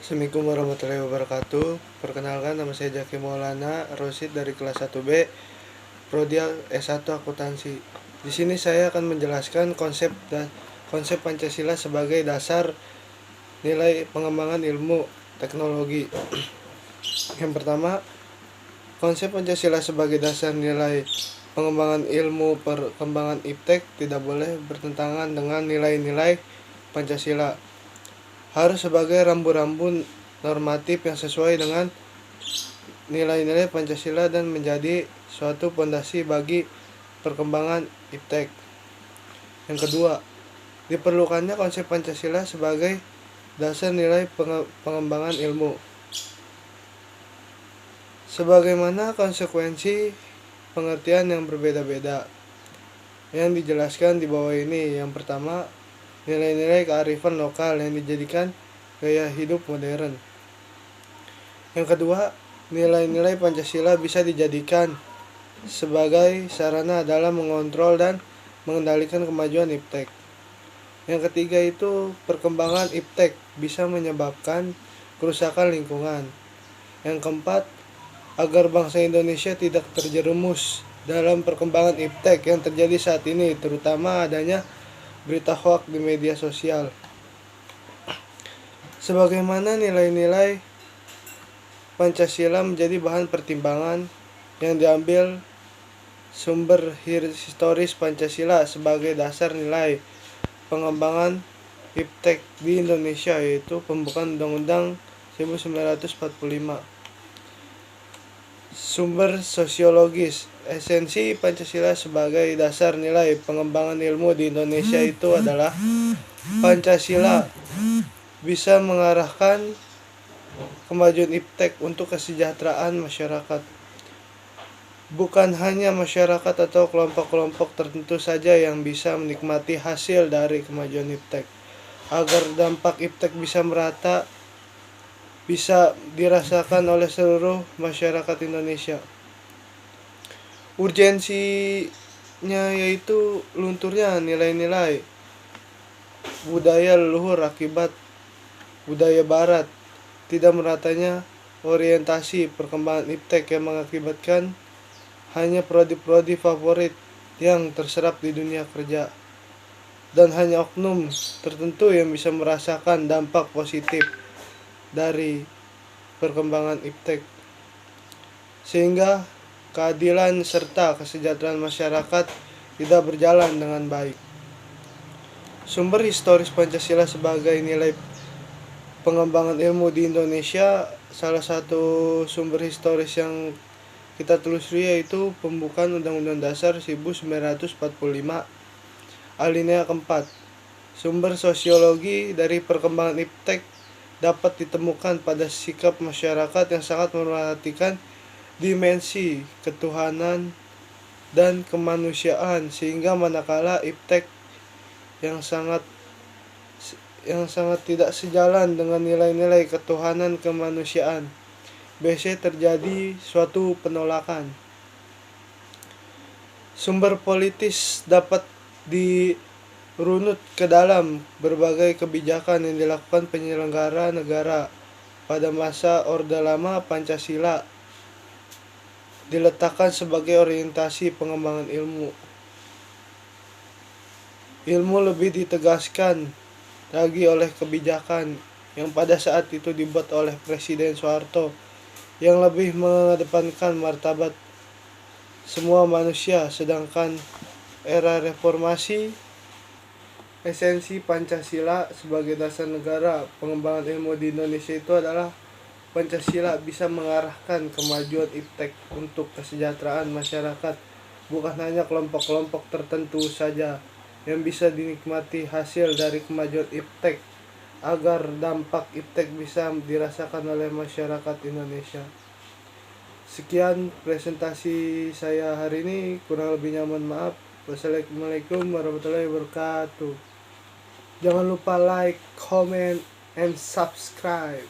Assalamualaikum warahmatullahi wabarakatuh. Perkenalkan, nama saya Jaki Maulana Rosid dari kelas 1B, Prodi S1 Akuntansi. Di sini saya akan menjelaskan konsep Pancasila sebagai dasar nilai pengembangan ilmu teknologi. Yang pertama, konsep Pancasila sebagai dasar nilai pengembangan ilmu perkembangan iptek tidak boleh bertentangan dengan nilai-nilai Pancasila. Harus sebagai rambu-rambu normatif yang sesuai dengan nilai-nilai Pancasila dan menjadi suatu fondasi bagi perkembangan iptek. Yang kedua, diperlukannya konsep Pancasila sebagai dasar nilai pengembangan ilmu. Sebagaimana konsekuensi pengertian yang berbeda-beda yang dijelaskan di bawah ini. Yang pertama, nilai-nilai kearifan lokal yang dijadikan gaya hidup modern. Yang kedua, nilai-nilai Pancasila bisa dijadikan sebagai sarana dalam mengontrol dan mengendalikan kemajuan iptek. Yang ketiga itu, perkembangan iptek bisa menyebabkan kerusakan lingkungan. Yang keempat, agar bangsa Indonesia tidak terjerumus dalam perkembangan iptek yang terjadi saat ini, terutama adanya berita hoaks di media sosial. Sebagaimana nilai-nilai Pancasila menjadi bahan pertimbangan yang diambil sumber historis Pancasila sebagai dasar nilai pengembangan iptek di Indonesia, yaitu pembukaan Undang-Undang 1945. Sumber sosiologis. Esensi Pancasila sebagai dasar nilai pengembangan ilmu di Indonesia itu adalah Pancasila bisa mengarahkan kemajuan iptek untuk kesejahteraan masyarakat. Bukan hanya masyarakat atau kelompok-kelompok tertentu saja yang bisa menikmati hasil dari kemajuan iptek. Agar dampak iptek bisa merata, bisa dirasakan oleh seluruh masyarakat Indonesia. Urgensinya yaitu lunturnya nilai-nilai budaya leluhur akibat budaya barat, tidak meratanya orientasi perkembangan iptek yang mengakibatkan hanya prodi-prodi favorit yang terserap di dunia kerja, dan hanya oknum tertentu yang bisa merasakan dampak positif dari perkembangan iptek, sehingga keadilan serta kesejahteraan masyarakat tidak berjalan dengan baik. Sumber historis Pancasila sebagai nilai pengembangan ilmu di Indonesia, salah satu sumber historis yang kita telusuri yaitu pembukaan Undang-Undang Dasar 1945 alinea keempat. Sumber sosiologi dari perkembangan iptek dapat ditemukan pada sikap masyarakat yang sangat memperhatikan dimensi ketuhanan dan kemanusiaan, sehingga manakala iptek yang sangat tidak sejalan dengan nilai-nilai ketuhanan kemanusiaan, biasanya terjadi suatu penolakan. Sumber politis dapat dirunut ke dalam berbagai kebijakan yang dilakukan penyelenggara negara pada masa Orde Lama. Pancasila diletakkan sebagai orientasi pengembangan ilmu. Ilmu lebih ditegaskan lagi oleh kebijakan yang pada saat itu dibuat oleh Presiden Soeharto, yang lebih mengedepankan martabat semua manusia, sedangkan era reformasi, esensi Pancasila sebagai dasar negara pengembangan ilmu di Indonesia itu adalah Pancasila bisa mengarahkan kemajuan iptek untuk kesejahteraan masyarakat, bukan hanya kelompok-kelompok tertentu saja yang bisa dinikmati hasil dari kemajuan iptek, agar dampak iptek bisa dirasakan oleh masyarakat Indonesia. Sekian presentasi saya hari ini, kurang lebihnya mohon maaf. Wassalamualaikum warahmatullahi wabarakatuh. Jangan lupa like, comment, and subscribe.